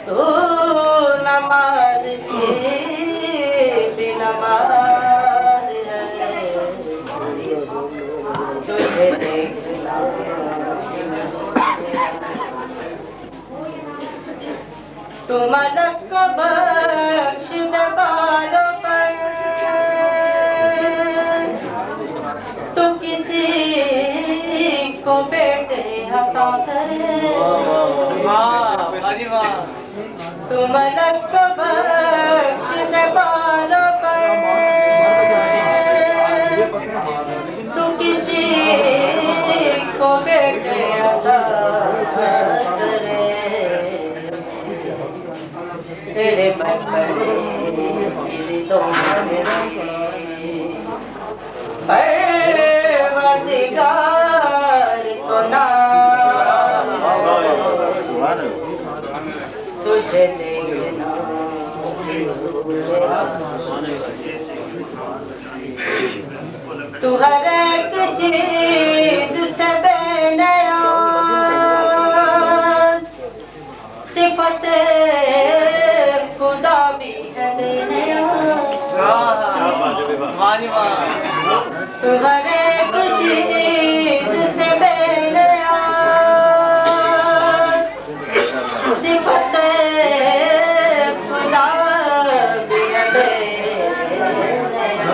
تو نماز بھی نماز ہے، تجھے دیکھنا تو ملک کو بخش دے بالوں پر، تو کسی کو بیٹے عطا کرے، تو ملک کو بخش دے بالوں پر، تو کسی کو بیٹے عطا کرے، تیرے بچپنے کی تو پروردگار کو نام تجھے دیکھنا، تو ہر ایک چیز سے بے نیاز، صفت خدا بھی ہے بے نیاز، تو ہر ایک چیز سے بے نیاز، صفت خدا بھی ہے بے نیاز،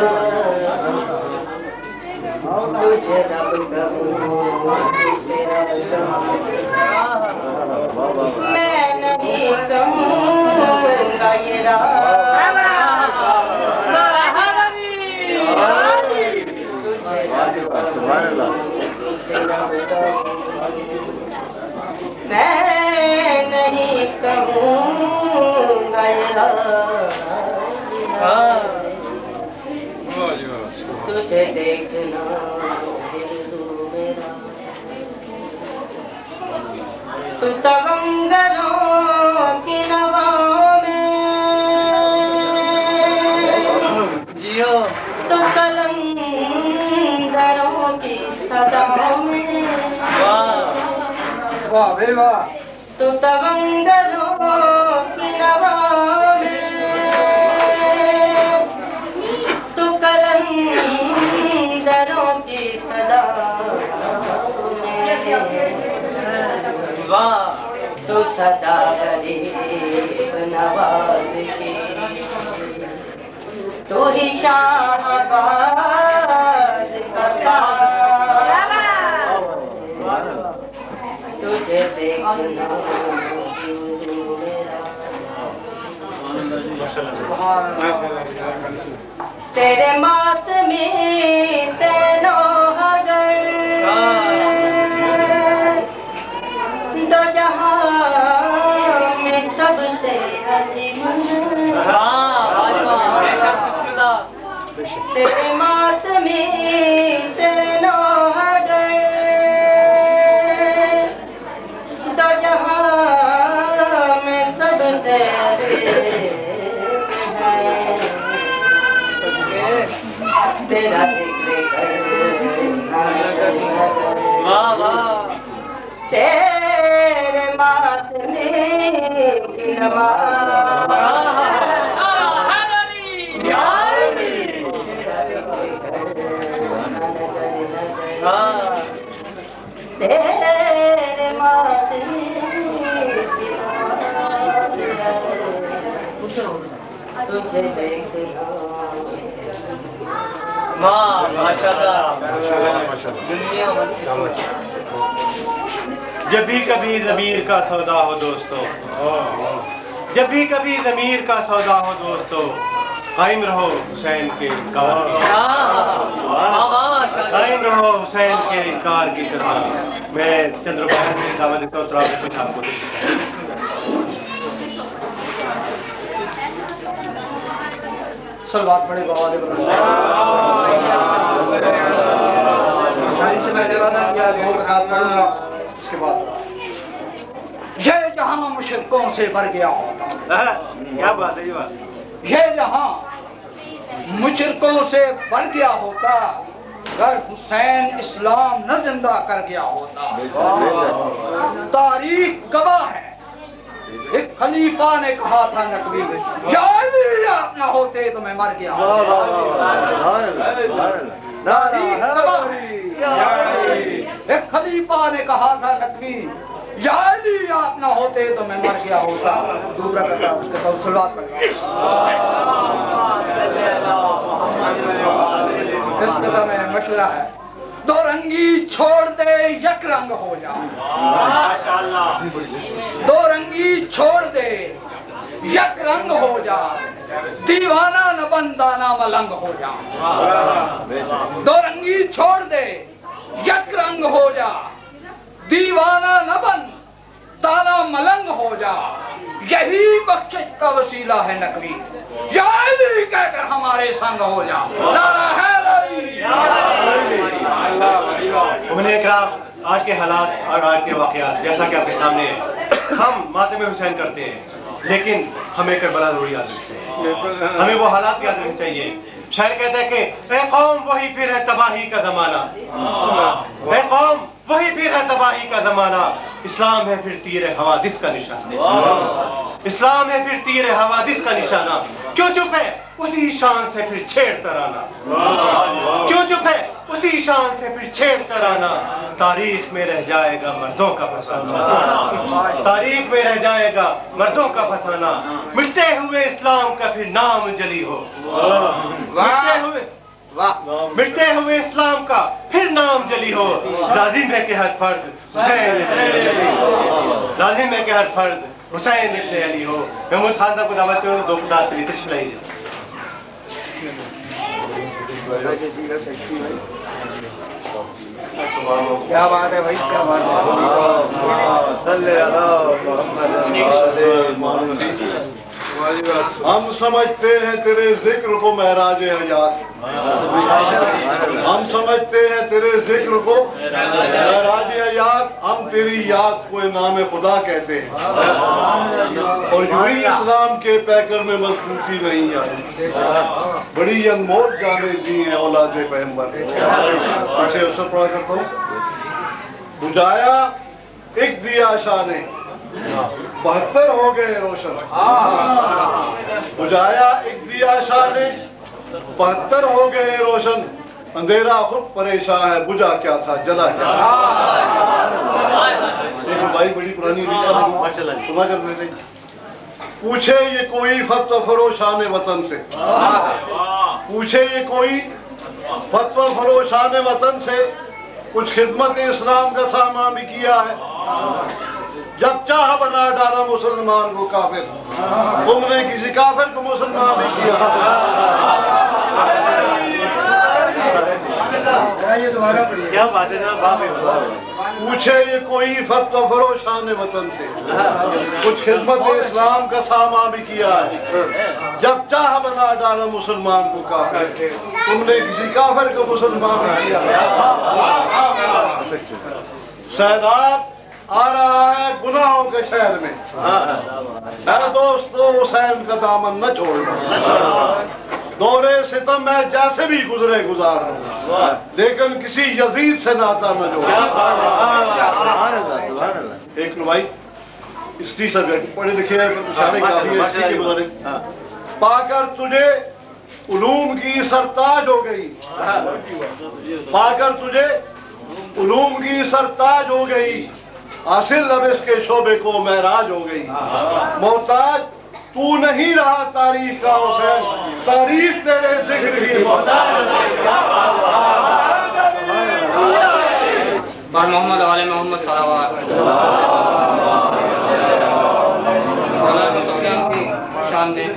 تجھے رب کہوں تیرا میں نہیں کہوں گا یہ میں نہیں کہوں گا تجھے دیکھنا تو تونگروں کی نواؤں میں، تو کلندروں کی صداؤں میں، تو تونگروں کی نواؤں میں، تو کلندروں کی صداؤں میں، تو صدا غریب نواز کی، تو ہی شاہباز کا سایہ، تجھے دیکھنا تیرے ماتمی تینوں اگر دو جہاں میں سب سے عظیم، تیرے ماتمی تینوں اگر دو جہاں میں سب سے عظیم ہے، تیرا ذکر کرنا تیرے ماتمی کی نماز، تیرے ماتمی کی نماز، تجھے دیکھنا جب بھی کبھی ضمیر کا سودا ہو دوستو، جب بھی کبھی ضمیر کا سودا ہو دوستو، قائم رہو حسین کے انکار کی، قائم رہو حسین کے انکار کی شرح۔ میں چند رباعیات میں دعوت دیتا ہوں، آپ کچھ آپ کو صلوات پڑھے بابا دے بلند سے میں نے وعدہ کیا 2 رکعت پڑھوں گا، اس کے بعد یہ جہاں مشرکوں سے بھر گیا ہوتا، کیا بات ہے یہ بات، یہ جہاں مشرکوں سے بھر گیا ہوتا، اگر حسین اسلام نہ زندہ کر گیا ہوتا۔ تاریخ گواہ ہے، ایک خلیفہ نے کہا تھا نقوی یا علی آپ نہ ہوتے تو میں مر گیا ایک خلیفہ نے کہا تھا نقوی یا علی آپ نہ ہوتے تو میں مر گیا ہوتا. دوسرا کہتا اس کے بعد صلوات پڑھا. اس قدر میں مشورہ ہے دو رنگی چھوڑ دے یک رنگ ہو جا. دو رنگی چھوڑ دے یک رنگ ہو جا دیوانہ نہ بن دانا ملنگ ہو جا. دو رنگی چھوڑ دے یک رنگ ہو جا دیوانہ نہ بن تانا ملنگ ہو جا. یہی بخشش کا وسیلہ ہے نقوی یا علی کہہ کر ہمارے سنگ ہو جا. نعرہ حیدری. امین اکرام آج کے حالات اور آج کے واقعات جیسا کہ آپ کے سامنے ہے. ہم ماتم حسین کرتے ہیں لیکن ہمیں کربلا ضرور یاد رکھتے ہیں. ہمیں وہ حالات یاد رکھنے چاہیے. شاعر کہتا ہے کہ اے قوم وہی پھر ہے تباہی کا زمانہ. اے قوم وہی پھر ہے تباہی کا زمانہ. اسلام ہے پھر تیر حوادث کا نشانہ. اسلام ہے پھر تیر حوادث کا نشانہ. کیوں چپ ہے اسی شان سے پھر چھیڑ ترانہ. کیوں چپ ہے اسی شان سے پھر چھیڑ ترانہ. تاریخ میں رہ جائے گا مردوں کا فسانہ. تاریخ میں رہ جائے گا مردوں کا فسانہ. مٹتے ہوئے اسلام کا پھر نام جلی ہو. مٹتے ہوئے اسلام کا پھر نام جلی ہو. لازم ہے کہ ہر فرد حسین لازم ہے کہ ہر فرد حسین ابن علی ہو. محمود خان صاحب کو دعوت کروں دو خطاب کے لیے تشریف لائیے. کیا بات ہے بھائی کیا بات ہے. ہم سمجھتے ہیں تیرے ذکر کو معراج حیات. ہم سمجھتے ہیں تیرے ذکر کو معراج حیات. ہم تیری یاد کو نام خدا کہتے ہیں اور یوہی اسلام کے پیکر میں مضبوطی نہیں آئی. بڑی انمول جانیں دی ہیں اولاد پیغمبر. پیچھے اثر پڑھا کرتا ہوں. بجھایا ایک دیا شاہ نے 72 ہو گئے روشن. بجھایا ایک دیا شاہ نے 72 ہو گئے روشن. اندھیرا خود پریشان ہے بجھا کیا تھا جلا کیا. ایک بھائی بڑی پرانی سنا کرتے تھے. پوچھے یہ کوئی فتوی فروشان وطن سے. پوچھے یہ کوئی فتوی فروشان وطن سے کچھ خدمت اسلام کا سامان بھی کیا ہے. جب چاہ بنا ڈالا مسلمان کو کافر. تم نے کسی کافر کو مسلمان بھی کیا. کیا بات ہے نا. پوچھے یہ کوئی فتوی فروشان وطن سے کچھ خدمت اسلام کا سامان بھی کیا ہے. جب چاہ بنا ڈالا مسلمان کو کافر. تم نے کسی کافر کو مسلمان بھی کیا. سیلاب آ رہا ہے گناہوں کے شہر میں. اے دوستو حسین کا دامن نہ چھوڑنا. دورے ستم میں جیسے بھی گزرے گزار لیکن کسی یزید سے ناتا نہ جوڑنا. ایک بھائی ہسٹری سبجیکٹ پڑھے لکھے اشارے کافی ہے ہسٹری کے بارے. پا کر تجھے علوم کی سرتاج ہو گئی. پا کر تجھے علوم کی سرتاج ہو گئی. حاصل لب اس کے شعبے کو معراج ہو گئی. محتاج تو نہیں رہا تاریخ کا حسین. تاریخ تیرے ذکر کی محتاج. بار محمد علی محمد صلوات کی شان میں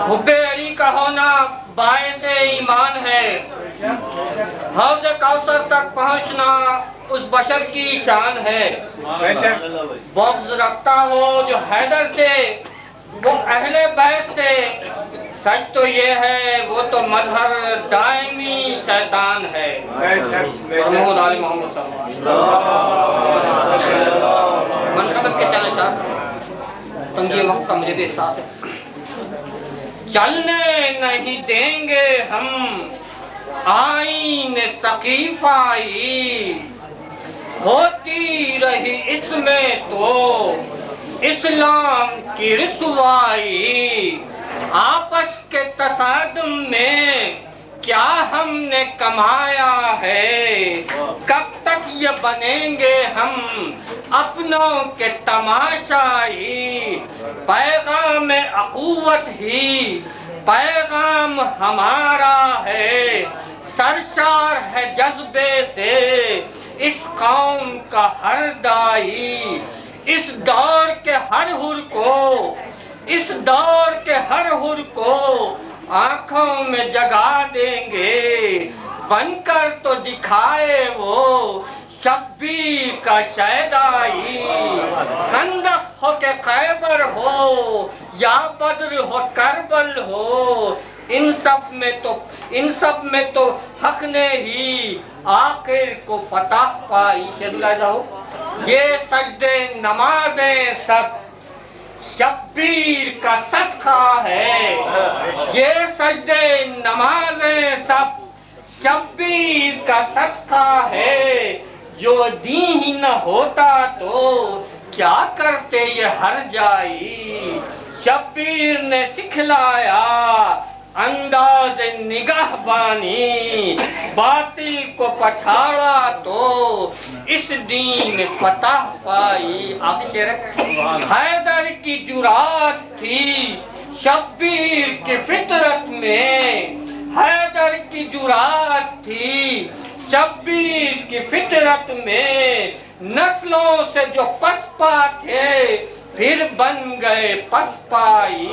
حب علی کا ہونا باعث ایمان ہے. حوض کوثر تک پہنچنا اس بشر کی شان ہے. بغض رکھتا ہو جو حیدر سے وہ اہل بیت سے. سچ تو یہ ہے وہ تو مظہر دائمی شیطان ہے. محمد علی محمد صلی اللہ منقبت کے چلے صاحب تنگی وقت کا مجھے بھی احساس ہے. چلنے نہیں دیں گے ہم آئین ثقیفائی. ہوتی رہی اس میں تو اسلام کی رسوائی، آپس کے تصادم میں کیا ہم نے کمایا ہے، کب تک یہ بنیں گے ہم اپنوں کے تماشائی، پیغام اخوت ہی پیغام ہمارا ہے، سرشار ہے جذبے سے اس قوم کا ہر دائی، اس دور کے ہر حر کو، اس دور کے ہر حر کو آنکھوں میں جگا دیں گے، بن کر تو دکھائے وہ شبیر کا شیدائی، خندق ہو کہ خیبر ہو یا بدر ہو کربل ہو، ان سب میں تو حق نے ہی آخر کو فتح پائی۔ شیر اللہ جاؤ، یہ سجدے نمازیں سب شبیر کا صدقہ ہے، یہ سجدے نمازیں سب شبیر کا صدقہ ہے، جو دین ہی نہ ہوتا تو کیا کرتے یہ ہر جائی، شبیر نے سکھلایا انداز نگاہ بانی، باطل کو پچھاڑا تو اس دین فتح پائی۔ آگے حیدر کی جرات تھی شبیر کی فطرت میں، حیدر کی جرات تھی شبیر کی فطرت میں، نسلوں سے جو پسپا تھے پھر بن گئے پسپائی،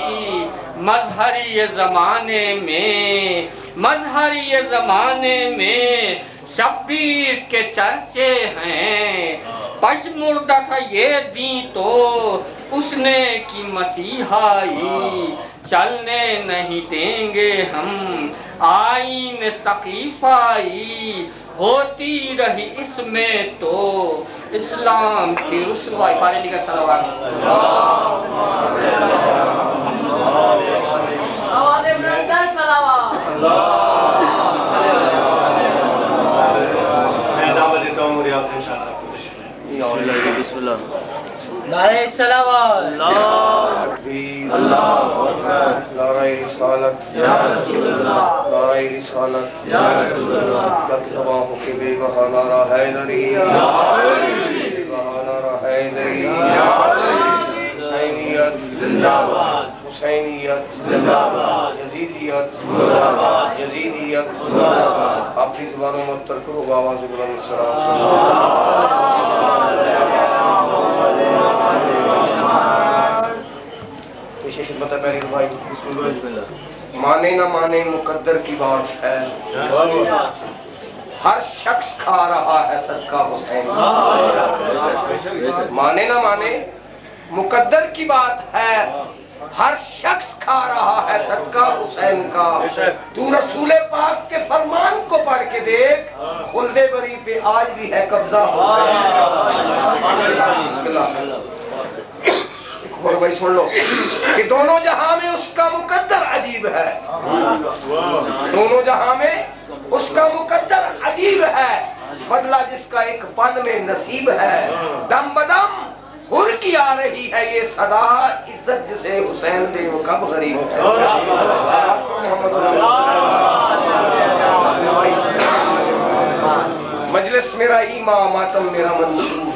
مظہری زمانے میں، مظہری زمانے میں شبیر کے چرچے ہیں، پشمردہ تھا یہ دین تو اس نے کی مسیحائی، چلنے نہیں دیں گے ہم آئین سقیفائی، ہوتی رہی اس میں تو اسلام کی رسوائی۔ پارے لکھا صلوات آواز بلند صلوات۔ میں دعوت دیتا ہوں ریاض انشاءاللہ۔ بسم اللہ۔ نعرہ صلوات، اللہ اکبر، نعرہ رسالت یا رسول اللہ، نعرہ رسالت یا رسول اللہ، یک زباں ہو کے بے بہا نعرہ حیدری، بے بہا نعرہ حیدری، حسینیت زندہ باد، حسینیت زندہ باد، یزیدیت زندہ باد، یزیدیت زندہ باد۔ آپ کی زبانوں میں ترکو آواز بلند سلام۔ پیشے خدمت ہے پہلی بھائی، مانے نہ مانے مقدر کی بات ہے، ہر شخص کھا رہا ہے صدقہ حسین، مانے نہ مانے مقدر کی بات ہے، ہر شخص کھا رہا ہے صدقہ حسین کا، تو رسول پاک کے فرمان کو پڑھ کے دیکھ، خلد بری پہ آج بھی ہے قبضہ حسین کا۔ بسم اللہ۔ اور بھائی سن لو کہ دونوں جہاں میں اس کا مقدر عجیب ہے، دونوں جہاں میں اس کا مقدر عجیب ہے، بدلہ جس کا ایک پل میں نصیب ہے، دم بدم خود کی آ رہی ہے یہ صدا، عزت جسے حسین دے وہ کب غریب ہے۔ مجلس میرا ایمان ماتم میرا منشور،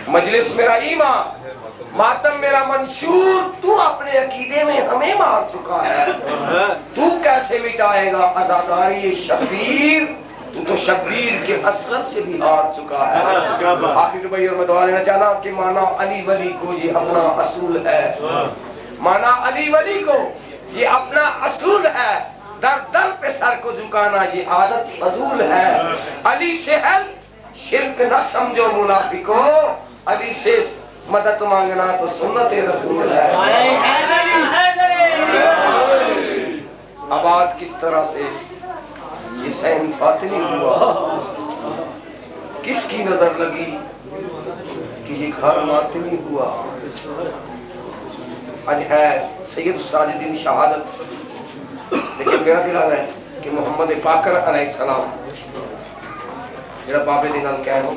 مجلس میرا ایمان ماتم میرا منشور، تو اپنے عقیدے میں ہمیں مار چکا ہے، تو کیسے مٹائے گا عزاداری شبیر، تو شبیر کے اصغر سے بھی ہار چکا ہے۔ آخر بھائی اور میں دعا دینا چاہنا کہ مانا علی ولی کو یہ اپنا اصول ہے، مانا علی ولی کو یہ اپنا اصول ہے، در در پہ سر کو جھکانا یہ عادت فضول ہے، علی سے ہے شرک نہ سمجھو منافقو، علی سے مدد مانگنا تو سنت رسول ہے۔ آباد کس طرح سے یہ حسین فاطمی ہوا، کس کی نظر لگی کہ یہ گھر ماتمی ہوا، آج ہے سید ساجدین شہادت، لیکن میرا دل ہے کہ محمد پاکر علیہ السلام جڑا بابے دے نال کہہ رہا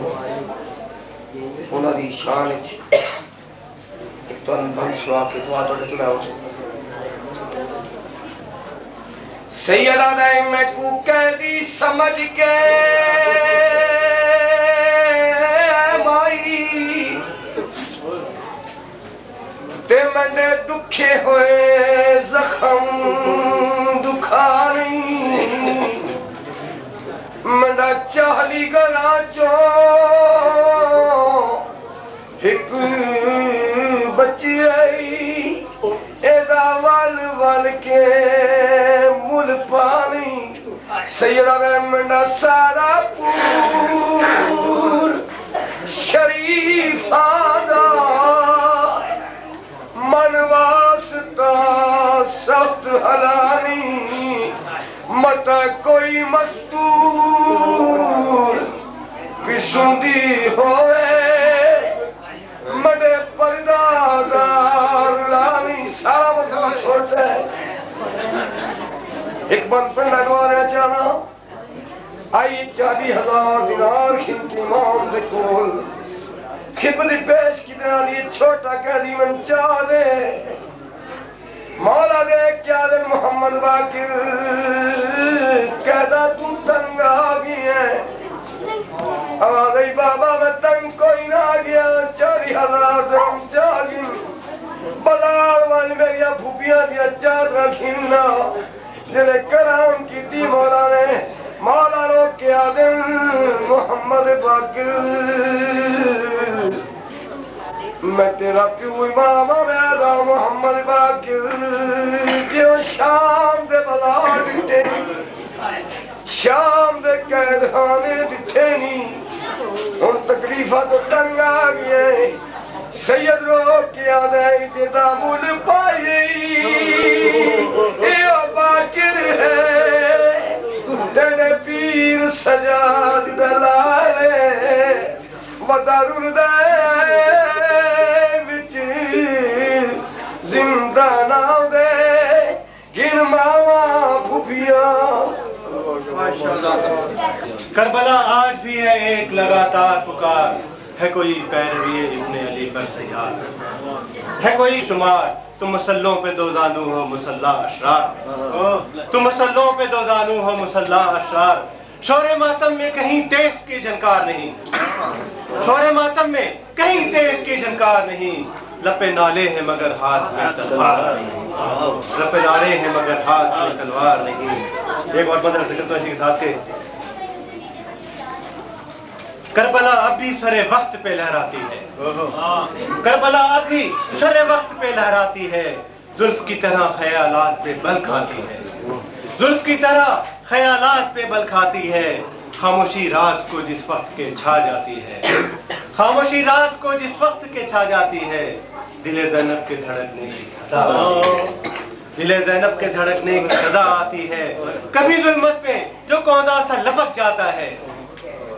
انہوں دی شان ایک تو بند سوا کے دعا توڑے تلاؤ سیدہ دائم میں کو قیدی سمجھ کے مائی تے منڈے دکھے ہوئے زخم دکھانی منڈا چاہلی گرا چو ایک بچی رہی ایدہ وال وال کے مل پانی سیدہ میں منڈا سارا پور شریف آدھا من واسطہ سخت حلانی متا کوئی مستور پسندی ہوئے مڈے پردادار لانی سارا مسئلہ چھوڑتا ہے ایک بند پنڈا دوارے چانا آئی 40,000 دینار کھن کی امام دے کول خدمت پیش کی دنا لیے چھوٹا قیدی من چاہ دے مولا دے کیا دے محمد باقر قیدہ تو تنگ آگی ہے آواز ای بابا میں تنگ کوئی نہ گیا 40,000 درم چاہی بازار والی میریا بھوپیاں دیا 4 رکھنا جنہیں کرام کی تھی مولا نے مولا رو کیا دن محمد باقر میں تیرا پیو امام میرا محمد باقر جو شام دے بلا دیتے شام دے قید خانے دیتے نہیں ان تکلیفہ تو تنگ آگئے سید رو کیا دے دیتا مول پائی یہ باقر ہے تیرے پیر سجاد دلالے ودارور دے وچ زندہ ناو دے گن ماما پھوپیا کربلا آج بھی ہے ایک لگاتار پکار ہے کوئی پیروی ابن علی پر تیار ہے کوئی شمار تم مسلوں پہ دو زانو ہو مسلح اشرار تم مسلوں پہ دو زانو ہو مسلح اشرار شور ماتم میں کہیں تیغ کی جھنکار نہیں شور ماتم میں کہیں تیغ کی جھنکار نہیں لپے نالے ہیں مگر ہاتھ میں تلوار نہیں لپے نالے ہیں مگر ہاتھ میں تلوار نہیں ایک اور بندر ذکر تو اسی کے ساتھ سے کربلا اب بھی سر وقت پہ لہراتی ہے کربلا اب بھی سر وقت پہ لہراتی ہے زلف کی طرح خیالات پہ بل کھاتی ہے زلف کی طرح خیالات پہ بل کھاتی ہے خاموشی رات کو جس وقت کے چھا جاتی ہے خاموشی رات کو جس وقت کے چھا جاتی ہے دل زینب کے دھڑکنے کی صدا دل زینب کے دھڑکنے کی صدا آتی ہے کبھی ظلمت میں جو کوندا سا لپک جاتا ہے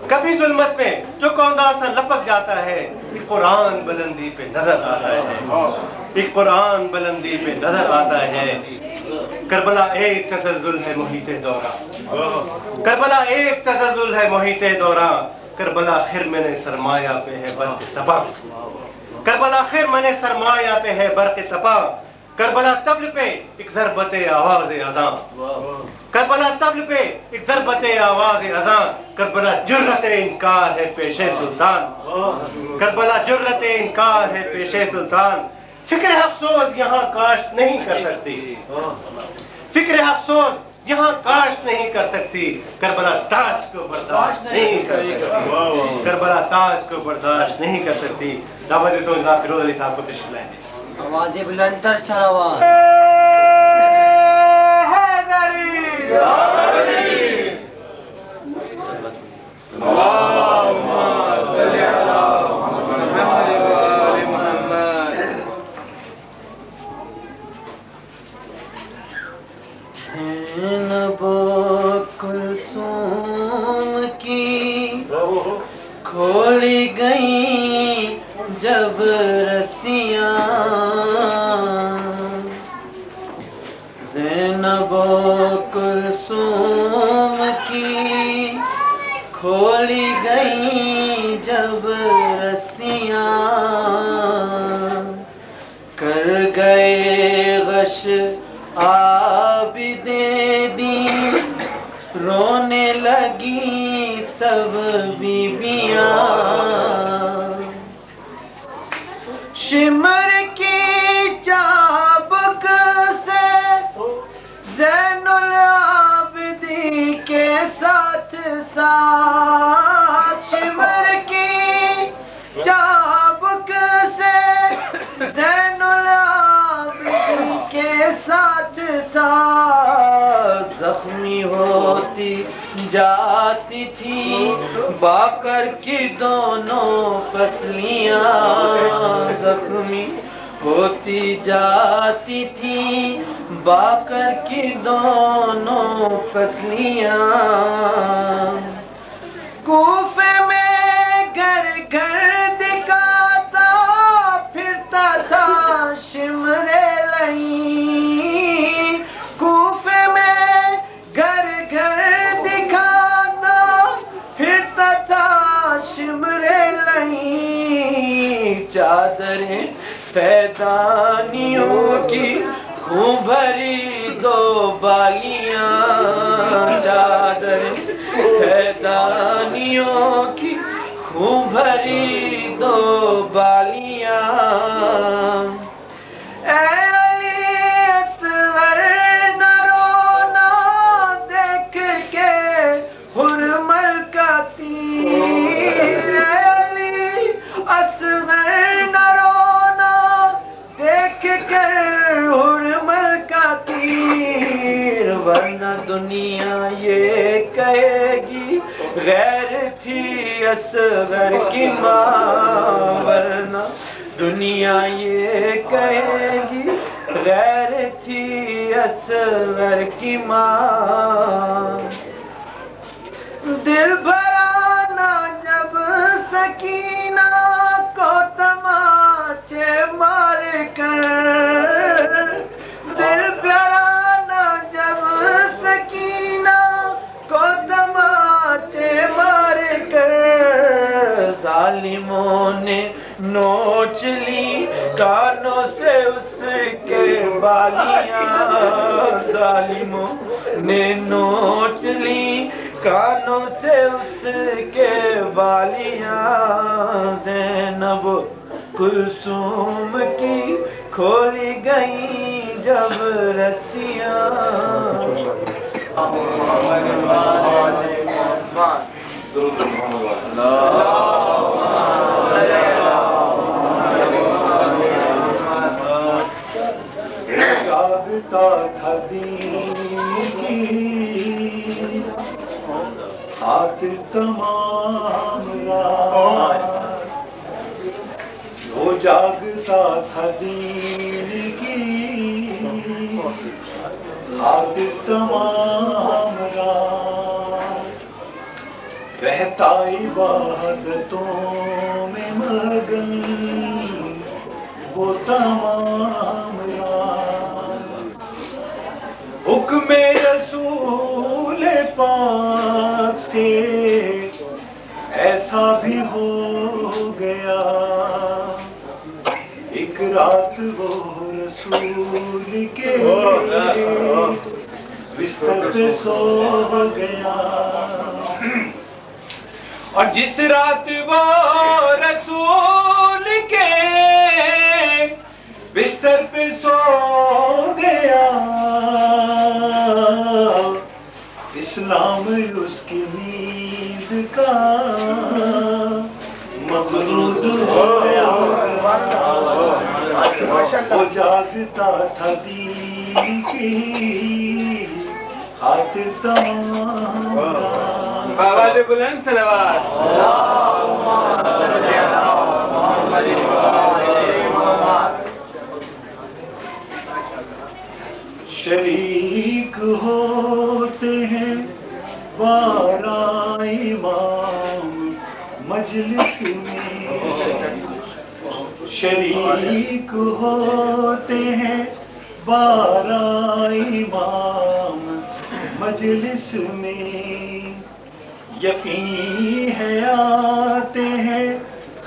کبھی ظلمت میں جو کوندا سا لپک جاتا ہے ایک قرآن بلندی پہ نظر آتا ہے ایک قرآن بلندی پہ نظر آتا ہے کربلا ایک تزلزل ہے محیط دورہ کربلا ایک تزلزل ہے محیط دورہ کربلا خیر میں نے سرمایہ پہ ہے برق تپا کربلا خیر میں نے سرمایہ پہ ہے برق تپا کربلا طبل پہ ایک ضربت آواز اذان کربلا طبل پہ ایک ضربت آواز اذان کربلا جرت انکار ہے پیش سلطان کربلا جرت انکار ہے پیش سلطان فکر حق سوز یہاں کاشت نہیں کر سکتی فکر حق سوز یہاں کاشت نہیں کر سکتی کربلا تاج کو برداشت نہیں کر سکتی کربلا تاج کو برداشت نہیں کر سکتی دعوت تو جناب فیروز علی صاحب کو تشریف لائیں آواز بلندتر شروات زینب کلثوم کی کھولی گئی جب رسیاں زینب کلثوم کی کھولی گئی جب جب رسیاں کر گئے غش عابد دین رونے لگی سب بیبیاں شمر کی چابک سے زین العابدین کے ساتھ ساتھ شمر کی چابک سے زین العابدین کے ساتھ ساتھ زخمی ہوتی جاتی تھی باقر کی دونوں پسلیاں زخمی ہوتی جاتی تھی باقر کی دونوں پسلیاں کوفے میں گھر گھر دکھاتا پھرتا تھا شمر لئی کوفے میں گھر گھر دکھاتا پھرتا تھا شمر لئی چادریں سیدانیوں کی خوں بھری دو بالیاں چادریں سیدانیوں کی خوں بھری دو بالیاں اے علی اصغر نہ رونا دیکھ کے حرمل کا تیر اے علی اصغر نہ رونا دیکھ کر حرمل کا تیر ورنہ دنیا یہ کہے گی غیر تھی اصغر کی ماں ورنہ دنیا یہ کہے گی غیر تھی اصغر کی ماں دل بھرانا جب سکینہ کو تماچے مار کر دل بھرانا جب سکینہ کو تماچے مار کر ظالموں نے نوچ لی کانوں سے اس کے بالیاں ظالموں نے نوچ لی کانوں سے اس کے بالیاں زینب کلثوم کی کھولی گئی جب رسیاں جاگتا تھا دین کی خاطر تمام رات وہ جاگتا تھا دین کی خاطر تمام رات رہتا عبادتوں میں مگن وہ تمام رات حکم رسول پاک سے ایسا بھی ہو گیا ایک رات وہ رسول کے بستر پہ سو گیا اور جس رات وہ رسول کے بستر پہ سو گیا اسلام اس کی نیند کا مقصود ہو گیا وہ جاگتا تھا دین کی خاطر تمام آواز بلند صلوات شریک ہوتے ہیں بارہ امام مجلس میں شریک ہوتے ہیں بارہ امام مجلس میں یقین ہے آتے ہیں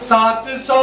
700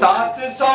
700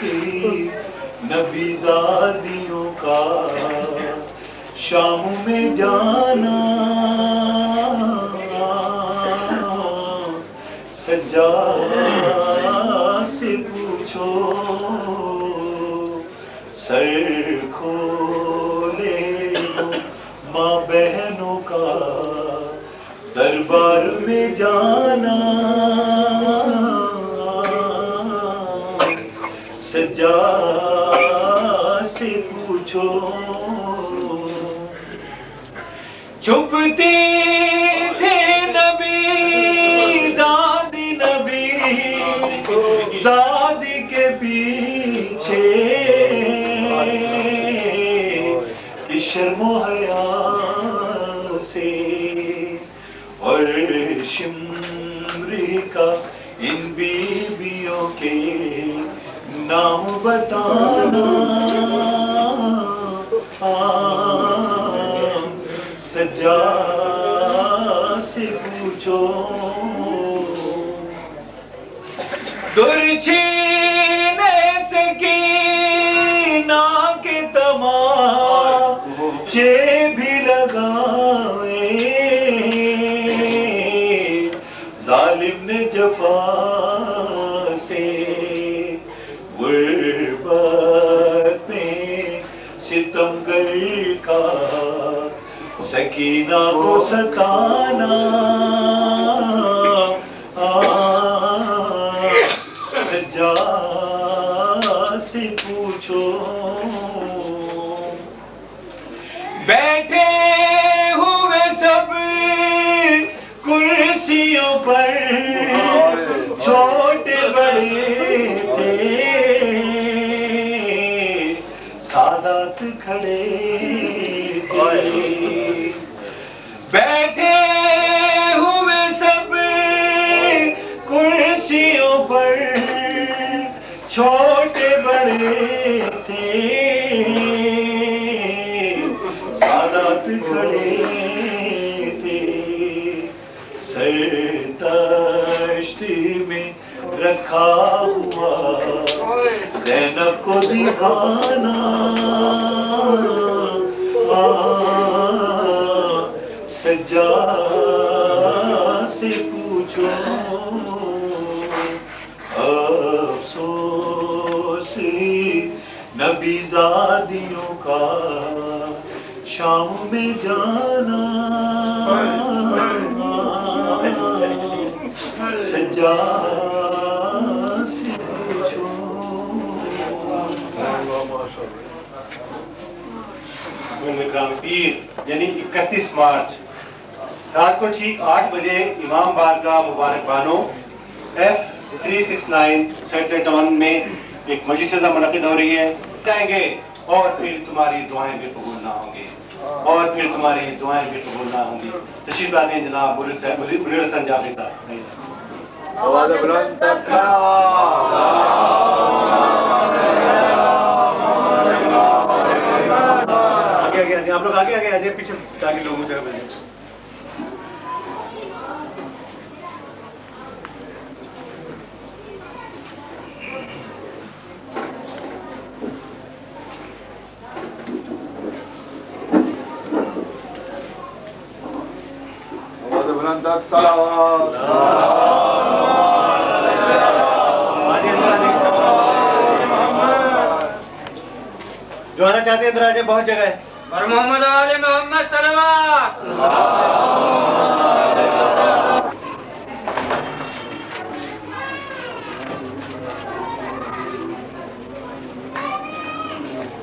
کے نبی زادیوں کا شام میں جانا سجاد سے پوچھو سر کھولے ماں بہنوں کا دربار میں جانا سجاد سے پوچھو چھپتے تھے نبی زاد کے پیچھے شرم و حیا سے اور شمری کا ان بیویوں کے نام بتانا سجاد سے پوچھو در چھینے سے کینا کے تماچے بھی لگائے ظالم نے جفا سے غربت میں ستمگر کا سکینہ کو ستانا سجاد سے پوچھو بیٹھے ہوئے سب کرسیوں پر چھوٹے بڑے تھے سادات کھڑے تھے بیٹھے ہوئے سب کرسیوں پر چھوٹے بڑے تھے سادات کھڑے تھے سر تشتی میں رکھا ہوا زینب کو دکھانا سجاد سے پوچھو افسوس نبی زادیوں کا شام میں جانا سجاد سے پوچھو پیر یعنی 31 مارچ رات کو ٹھیک 8 بجے امام بارگاہ مبارک بانو F369 سیکٹر 1 میں ایک مجلس منعقد ہو رہی ہے جائیں گے اور پھر تمہاری دعائیں بھی قبول نہ ہوں گی تشریف لاتے ہیں جناب منیر حسن جعفری صاحب آواز بلند تر آپ لوگ آگے آ جائیں پیچھے تاکہ لوگوں جگہ مل جائے صلوات جو آنا چاہتے ہیں ادھر آ جائیں بہت جگہ ہے اور محمد آل محمد صلوات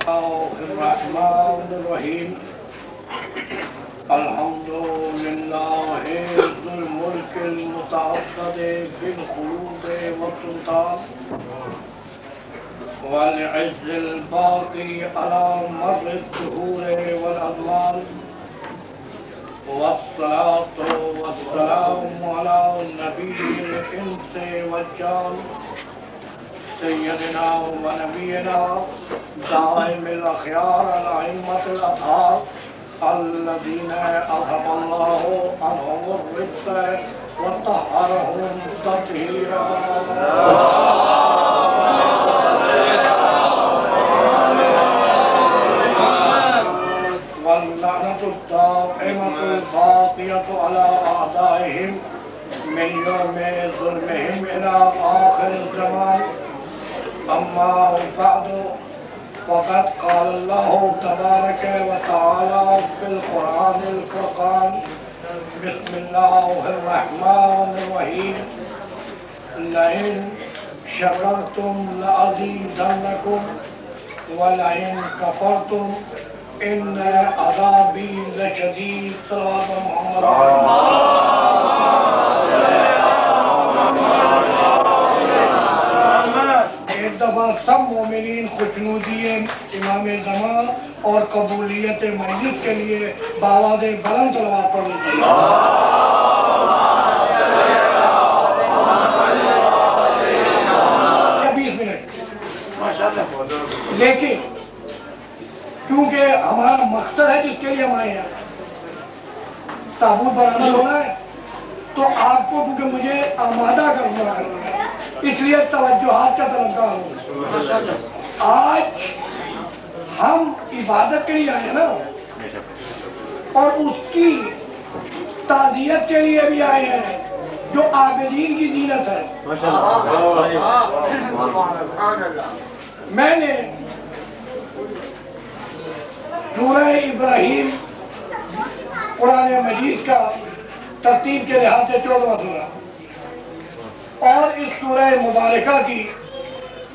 الرحمن الرحیم الحمد للہ ذو الملک المتعدد بالخلود والسلطان والعز الباقی على مر الدهور والأزمان والصلاة والسلام على نبي الإنس والجان سيدنا ونبينا دائم الأخيار الأئمة الأطهار الذين أذهب الله عنهم الرجس وطهرهم تطهيرا أما بعد فقد قال الله تبارك وتعالى في القرآن الفرقان بسم الله الرحمن الرحيم لئن شكرتم لأزيدنكم ولئن كفرتم إن عذابي لشديد. صلوات محمد. ایک دفعہ سب مومنین خوشنودی امام زمان اور قبولیت مجلس کے لیے بآواز بلند صلوات پڑھ لیجیے. 20 منٹ. لیکن کیونکہ ہمارا مقصد ہے جس کے لیے ہم آئے ہیں تابوت پر عمل ہونا ہے، تو آپ کو کیونکہ مجھے آمادہ کرنا ہے اس لیے توجہات کا طلبگار ہوں. آج ہم عبادت کے لیے آئے ہیں نا، اور اس کی تعزیت کے لیے بھی آئے ہیں جو عابدین کی زینت ہے. میں نے سورہ ابراہیم قرآن مجید کا ترتیب کے لحاظ سے 14واں سورہ اور اس سورہ مبارکہ کی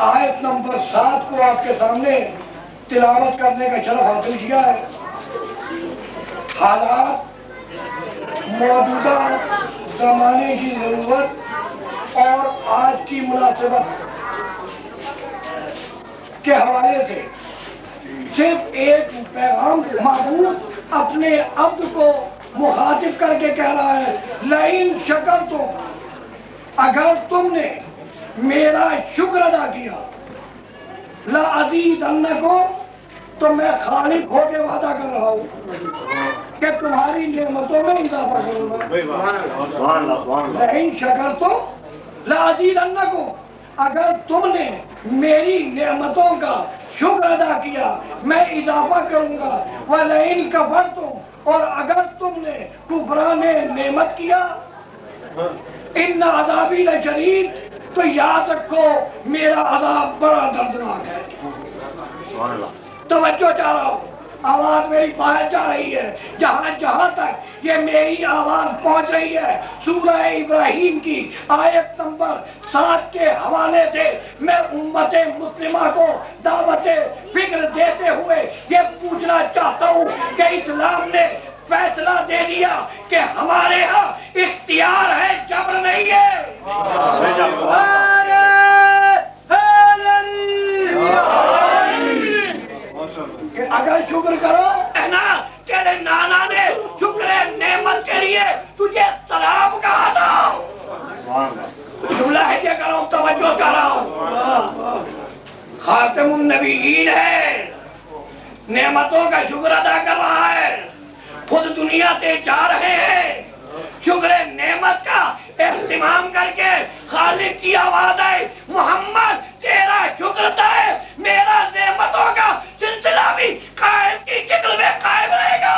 آیت نمبر 7 کو آپ کے سامنے تلاوت کرنے کا شرف حاصل کیا ہے. حالات، موجودہ زمانے کی ضرورت اور آج کی مناسبت کے حوالے سے صرف ایک پیغام معبود اپنے عبد کو مخاطب کر کے کہہ رہا ہے لئن شکرتم، اگر تم نے میرا شکر ادا کیا، لأزیدنکم، تو میں خالق ہو کے وعدہ کر رہا ہوں کہ تمہاری نعمتوں میں اضافہ کروں گا. لئن شکرتم لأزیدنکم، اگر تم نے میری نعمتوں کا شکر ادا کیا میں اضافہ کروں گا. وَلَئِن كَفَرْتُمْ، اور اگر تم نے کفران نعمت کیا، اِنَّ عَذَابِي لَشَدِيدٌ، تو یاد رکھو میرا عذاب بڑا دردناک ہے. توجہ چاہ رہا ہوں، آواز میری باہر جا رہی ہے. جہاں تک یہ میری آواز پہنچ رہی ہے، سورہ ابراہیم کی آیت نمبر 7 کے حوالے سے میں امت مسلمہ کو دعوت فکر دیتے ہوئے یہ پوچھنا چاہتا ہوں کہ اسلام نے فیصلہ دے دیا کہ ہمارے ہاں اختیار ہے، جبر نہیں ہے. کہ اگر شکر کرو کہنا تیرے نانا نے شکر نعمت کے لیے تجھے سلام کہا تھا. جملہ ہے کہ کرو توجہ کر رہا ہوں. خاتم النبیین ہے، نعمتوں کا شکر ادا کر رہا ہے، خود دنیا سے جا رہے ہیں. شکر نعمت کا اہتمام کر کے خالق کی آواز ہے محمد تیرا شکر ہے، میرا نعمتوں کا سلسلہ بھی قائم کی شکل میں قائم رہے گا.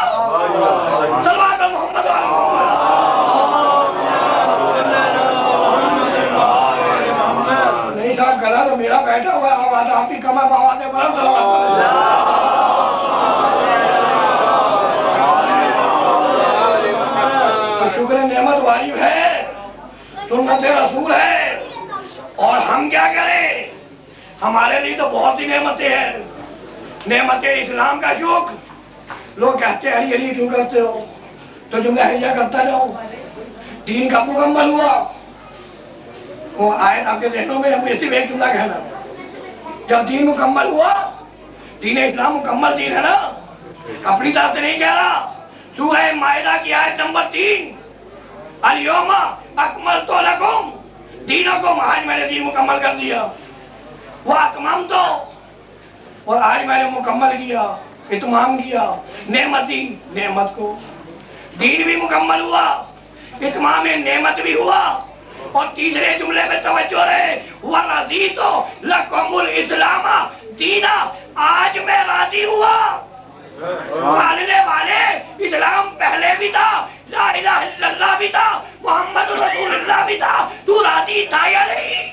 صلوات محمد. نہیں صاحب گلا تو میرا بیٹھا ہوا ہے، آواز آپ کی کم ہے، آواز بلند. شکر نعمت واجب ہے، سنت رسول ہے، اور ہم کیا کریں؟ ہمارے لیے تو بہت سی نعمتیں ہیں. نعمت اسلام کا شکر. لوگ کہتے ہیں علی کیوں کرتے ہو؟ تو جملہ حجہ کرتا جاؤ. دین کب مکمل ہوا؟ وہ آیت آپ کے ذہنوں میں ہم صرف ایک جملہ کہنا، جب دین مکمل ہوا، دین اسلام مکمل دین ہے نا، اپنی طرف سے نہیں کہہ رہا. سورہ مائدہ کی آیت نمبر 3، الیوم اکملت لکم دینکم، آج میں نے دین مکمل کر دیا. واتممت، اور آج میں نے مکمل کیا، اتمام کیا. نعمتی، نعمت کو. دین بھی مکمل ہوا، اتمام نعمت بھی ہوا. اور تیسرے جملے میں توجہ رہے، وَرَضِیتُ لَکُمُ الْإِسْلَامَ دِینًا، آج میں راضی ہوا. ماننے والے اسلام پہلے بھی تھا، لا الہ الا اللہ بھی تھا، محمد رسول اللہ بھی تھا، تو راضی تھا یا نہیں؟